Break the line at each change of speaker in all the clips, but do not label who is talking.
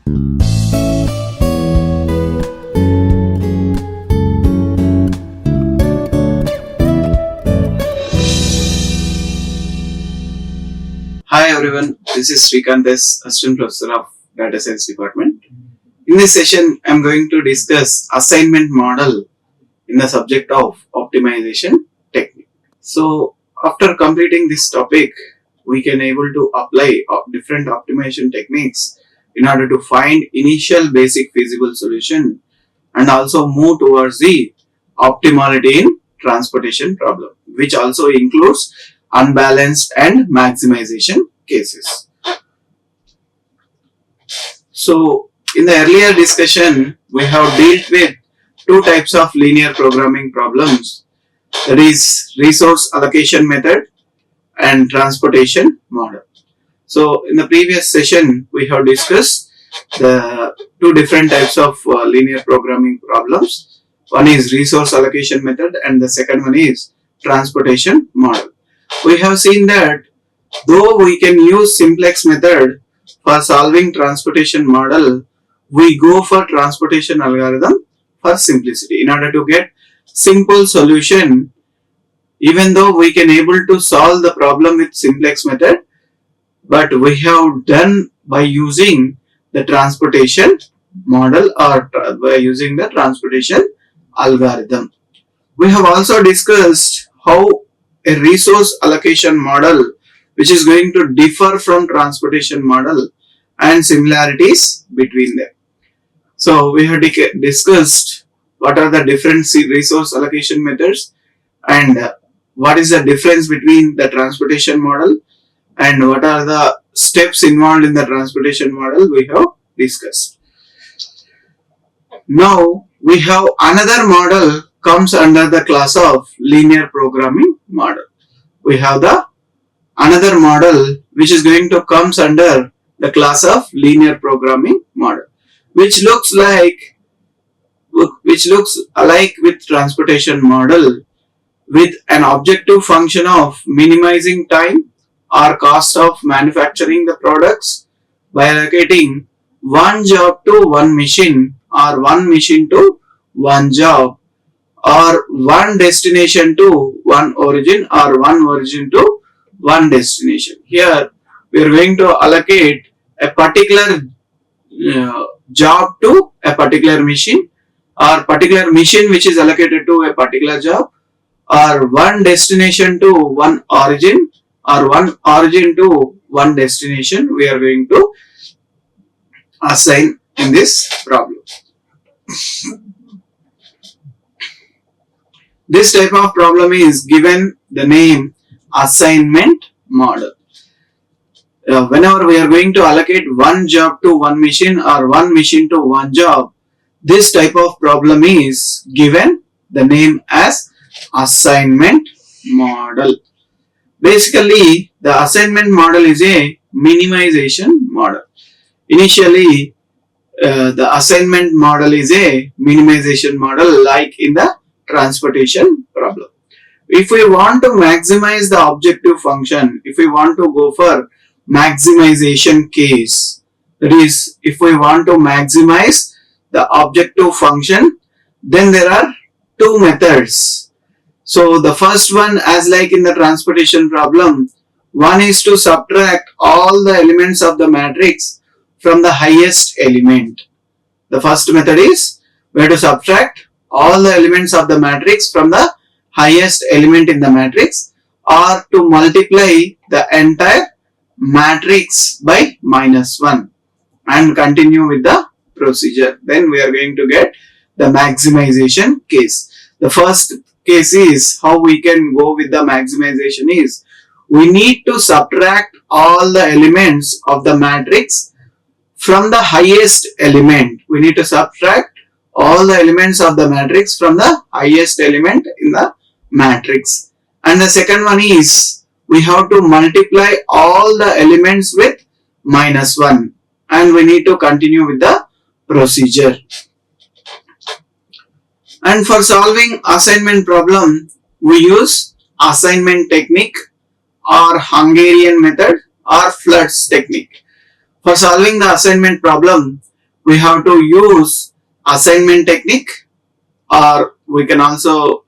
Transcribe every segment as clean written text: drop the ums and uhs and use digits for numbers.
Hi everyone, this is Srikanth, Assistant Professor of Data Science Department. In this session, I am going to discuss assignment model in the subject of optimization technique. So, after completing this topic, we can able to apply different optimization techniques in order to find initial basic feasible solution and also move towards the optimality in transportation problem, which also includes unbalanced and maximization cases. So, in the earlier discussion, we have dealt with two types of linear programming problems, that is resource allocation method and transportation model. So, in the previous session, we have discussed the two different types of linear programming problems. One is resource allocation method and the second one is transportation model. We have seen that though we can use simplex method for solving transportation model, we go for transportation algorithm for simplicity in order to get simple solution. Even though we can able to solve the problem with simplex method, but we have done by using the transportation model or by using the transportation algorithm. We have also discussed how a resource allocation model which is going to differ from transportation model and similarities between them. So we have discussed what are the different resource allocation methods and what is the difference between the transportation model and what are the steps involved in the transportation model we have discussed. Now we have another model comes under the class of linear programming model. We have the another model which is going to comes under the class of linear programming model, which looks alike with transportation model, with an objective function of minimizing time or cost of manufacturing the products by allocating one job to one machine or one machine to one job, or one destination to one origin or one origin to one destination. Here we are going to allocate a particular job to a particular machine, or particular machine which is allocated to a particular job, or one destination to one origin or one origin to one destination we are going to assign in this problem. This type of problem is given the name assignment model. Whenever we are going to allocate one job to one machine or one machine to one job, this type of problem is given the name as assignment model. Basically, the assignment model is a minimization model. Initially, the assignment model is a minimization model like in the transportation problem. If we want to maximize the objective function, if we want to go for maximization case, that is, if we want to maximize the objective function, then there are two methods. So the first one, as like in the transportation problem, one is to subtract all the elements of the matrix from the highest element. The first method is we have to subtract all the elements of the matrix from the highest element in the matrix, or to multiply the entire matrix by -1 and continue with the procedure. Then we are going to get the maximization case. The first case is how we can go with the maximization is we need to subtract all the elements of the matrix from the highest element. We need to subtract all the elements of the matrix from the highest element in the matrix. And the second one is we have to multiply all the elements with -1 and we need to continue with the procedure. And for solving assignment problem, we use assignment technique or Hungarian method or Flickr technique. For solving the assignment problem, we have to use assignment technique, or we can also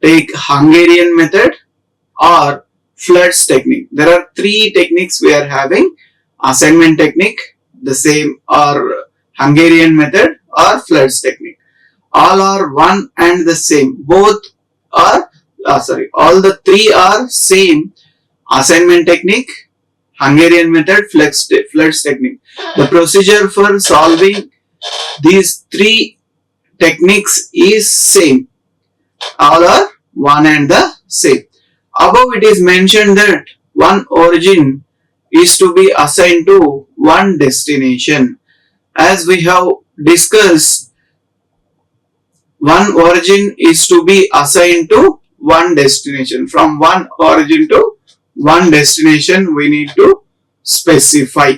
take Hungarian method or floods technique. There are three techniques we are having: assignment technique, the same, or Hungarian method or floods technique. All are one and the same. Both are all the three are same: assignment technique, Hungarian method, floods technique. The procedure for solving these three techniques is same. All are one and the same. Above it is mentioned that one origin is to be assigned to one destination. As we have discussed, one origin is to be assigned to one destination. From one origin to one destination we need to specify.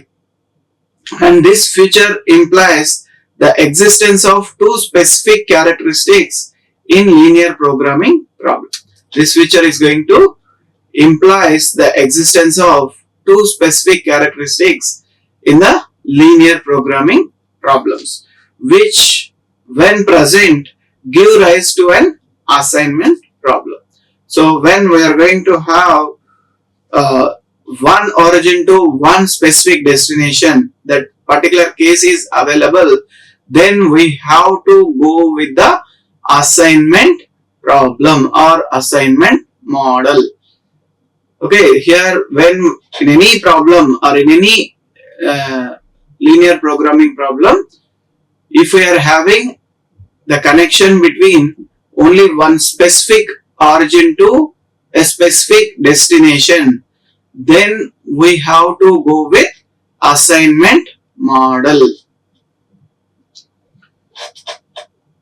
And this feature implies the existence of two specific characteristics in linear programming problem. This feature is going to implies the existence of two specific characteristics in the linear programming problems, which when present give rise to an assignment problem. So when we are going to have one origin to one specific destination, that particular case is available, then we have to go with the assignment problem or assignment model. Okay, here when in any problem or in any linear programming problem, if we are having the connection between only one specific origin to a specific destination, then we have to go with assignment model.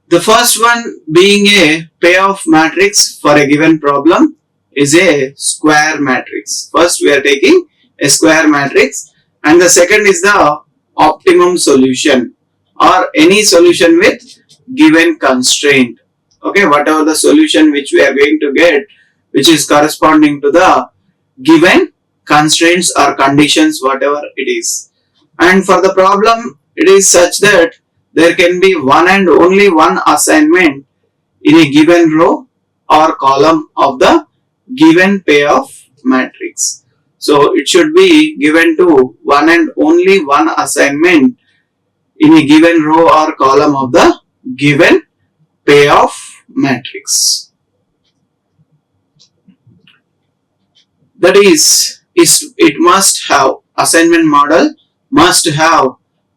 The first one being a payoff matrix for a given problem is a square matrix. First we are taking a square matrix, and the second is the optimum solution or any solution with given constraint. Okay, whatever the solution which we are going to get, which is corresponding to the given constraints or conditions, whatever it is. And for the problem, it is such that there can be one and only one assignment in a given row or column of the given payoff matrix. So it should be given to one and only one assignment in a given row or column of the given payoff matrix. That is it must have, assignment model must have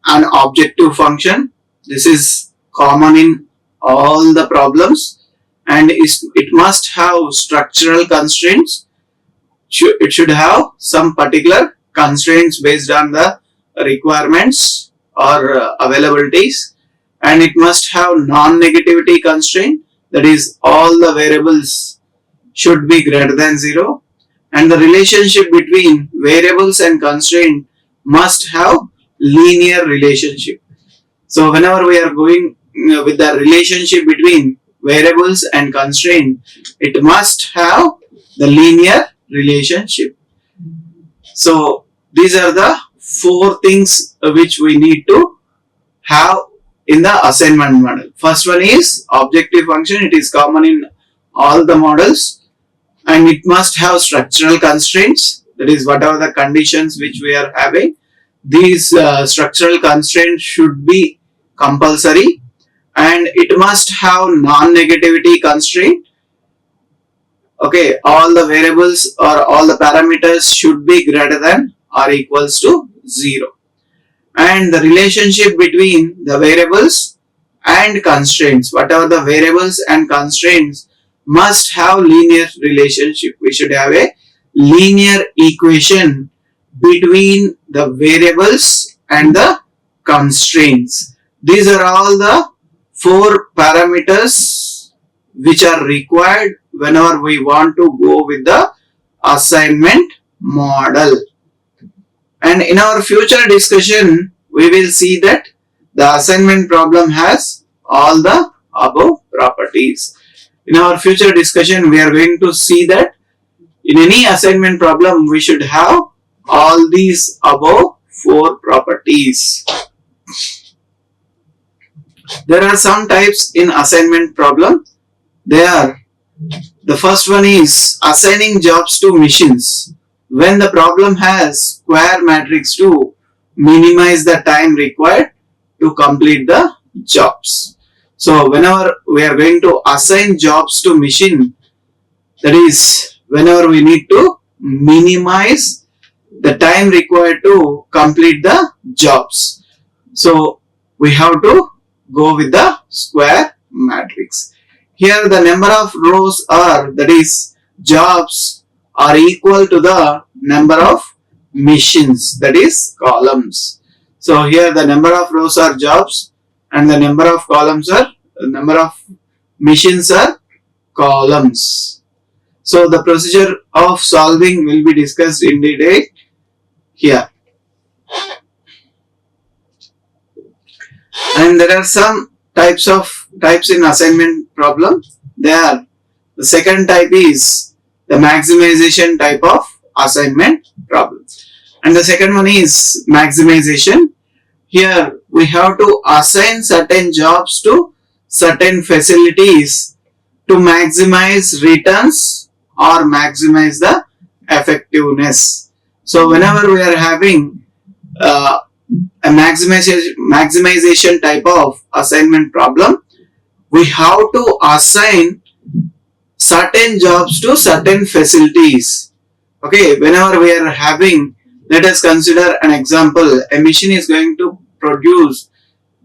an objective function. This is common in all the problems, and it must have structural constraints. It should have some particular constraints based on the requirements or availabilities, and it must have non-negativity constraint, that is all the variables should be greater than 0, and the relationship between variables and constraint must have linear relationship. So whenever we are going with the relationship between variables and constraint, it must have the linear relationship. So these are the four things which we need to have in the assignment model. First one is objective function. It is common in all the models, and it must have structural constraints, that is whatever the conditions which we are having, these structural constraints should be compulsory, and it must have non-negativity constraint. Okay, all the variables or all the parameters should be greater than or equals to 0, and the relationship between the variables and constraints, whatever the variables and constraints, must have linear relationship. We should have a linear equation between the variables and the constraints. These are all the four parameters which are required whenever we want to go with the assignment model. And in our future discussion, we will see that the assignment problem has all the above properties. In our future discussion, we are going to see that in any assignment problem, we should have all these above four properties. There are some types in assignment problem. They are, the first one is assigning jobs to machines. When the problem has square matrix to minimize the time required to complete the jobs. So whenever we are going to assign jobs to machine, that is whenever we need to minimize the time required to complete the jobs. So we have to go with the square matrix. Here the number of rows are, that is jobs, are equal to the number of machines, that is columns. So here the number of rows are jobs and the number of columns are, the number of machines are columns. So the procedure of solving will be discussed in detail here. And there are some types in assignment problem. They are, the second type is the maximization type of assignment problem, and the second one is maximization. Here we have to assign certain jobs to certain facilities to maximize returns or maximize the effectiveness. So whenever we are having a maximization type of assignment problem, we have to assign certain jobs to certain facilities. Okay, whenever we are having, let us consider an example. A machine is going to produce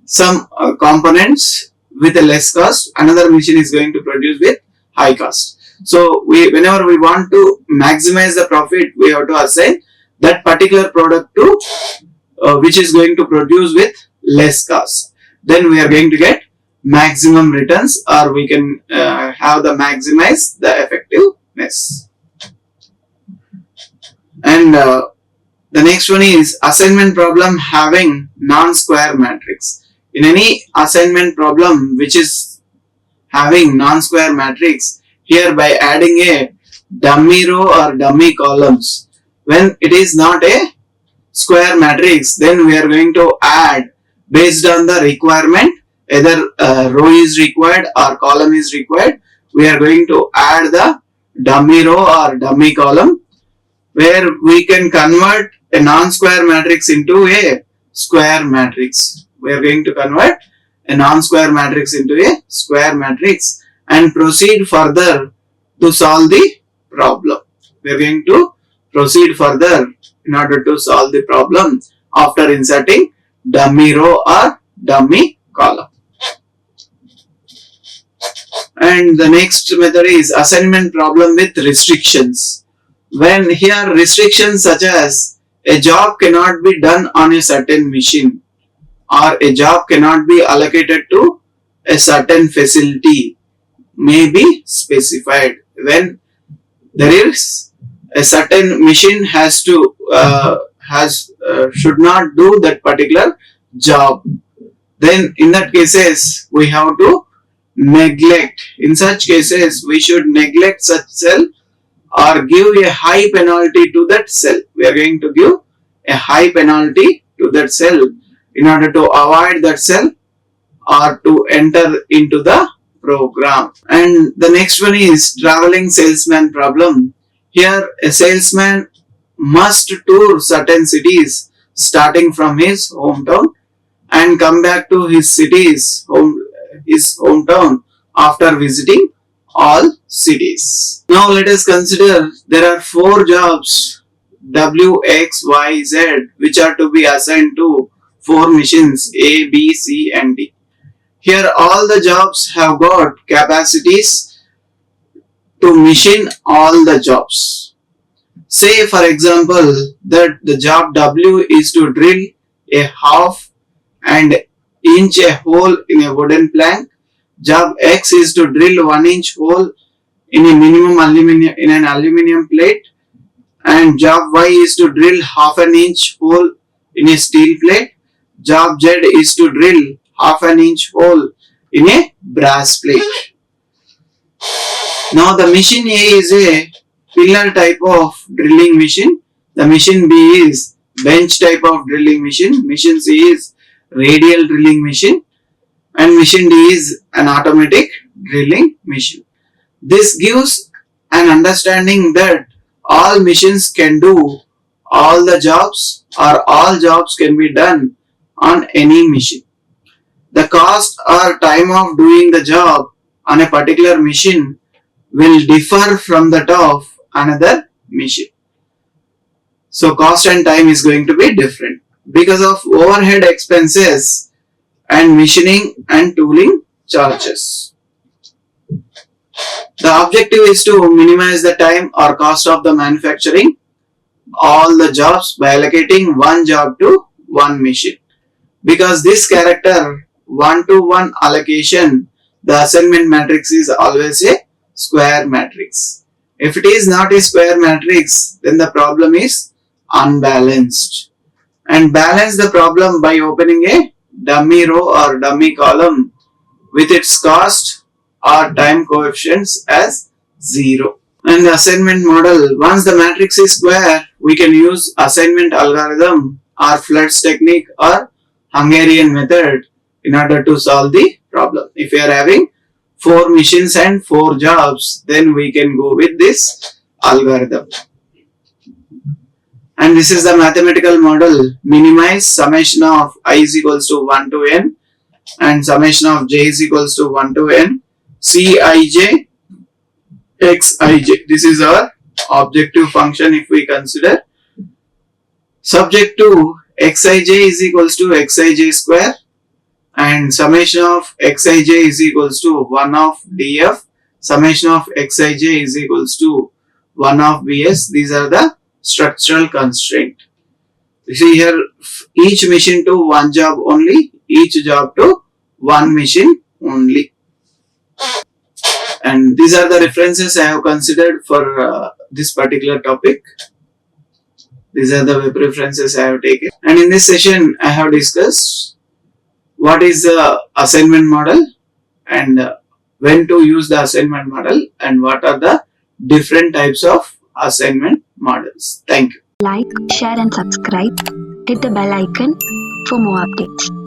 some components with a less cost, another machine is going to produce with high cost. So whenever we want to maximize the profit, we have to assign that particular product to which is going to produce with less cost. Then we are going to get maximum returns, or we can have the maximize the effectiveness. And the next one is assignment problem having non-square matrix. In any assignment problem which is having non-square matrix, here by adding a dummy row or dummy columns, when it is not a square matrix, then we are going to add based on the requirement, either row is required or column is required. We are going to add the dummy row or dummy column, where we can convert a non-square matrix into a square matrix. We are going to convert a non-square matrix into a square matrix and proceed further to solve the problem. We are going to proceed further in order to solve the problem after inserting dummy row or dummy column. And the next method is assignment problem with restrictions. When here restrictions such as a job cannot be done on a certain machine, or a job cannot be allocated to a certain facility may be specified. When there is a certain machine has to should not do that particular job, then in that cases we have to neglect. In such cases we should neglect such cell or give a high penalty to that cell. We are going to give a high penalty to that cell in order to avoid that cell or to enter into the program. And the next one is traveling salesman problem. Here a salesman must tour certain cities starting from his hometown and come back to his hometown after visiting all cities. Now let us consider there are 4 jobs W, X, Y, Z which are to be assigned to 4 machines A, B, C and D. Here all the jobs have got capacities to machine all the jobs. Say for example that the job W is to drill a half and inch a hole in a wooden plank. Job X is to drill 1 inch hole in an aluminium plate, and job Y is to drill half an inch hole in a steel plate. Job Z is to drill half an inch hole in a brass plate. Now the machine A is a pillar type of drilling machine. The machine B is bench type of drilling machine. Machine C is radial drilling machine. and machine D is an automatic drilling machine. This gives an understanding that all machines can do all the jobs, or all jobs can be done on any machine. The cost or time of doing the job on a particular machine will differ from that of another machine. So cost and time is going to be different because of overhead expenses and machining and tooling charges. The objective is to minimize the time or cost of the manufacturing all the jobs by allocating one job to one machine. Because this character 1-to-1 allocation, the assignment matrix is always a square matrix. If it is not a square matrix, then the problem is unbalanced. And balance the problem by opening a dummy row or dummy column with its cost or time coefficients as 0. And the assignment model, once the matrix is square, we can use assignment algorithm or Flood's technique or Hungarian method in order to solve the problem. If we are having 4 machines and 4 jobs, then we can go with this algorithm. And this is the mathematical model. Minimize summation of I is equals to 1 to n and summation of j is equals to 1 to n. Cij xij. This is our objective function if we consider. Subject to xij is equals to xij square and summation of xij is equals to 1 of df. Summation of xij is equals to 1 of bs. These are the structural constraint. You see here, each machine to one job only, each job to one machine only. And these are the references I have considered for this particular topic. These are the web references I have taken. And in this session, I have discussed what is the assignment model and when to use the assignment model and what are the different types of assignment models. Thank you.
Like, share and subscribe. Hit the bell icon for more updates.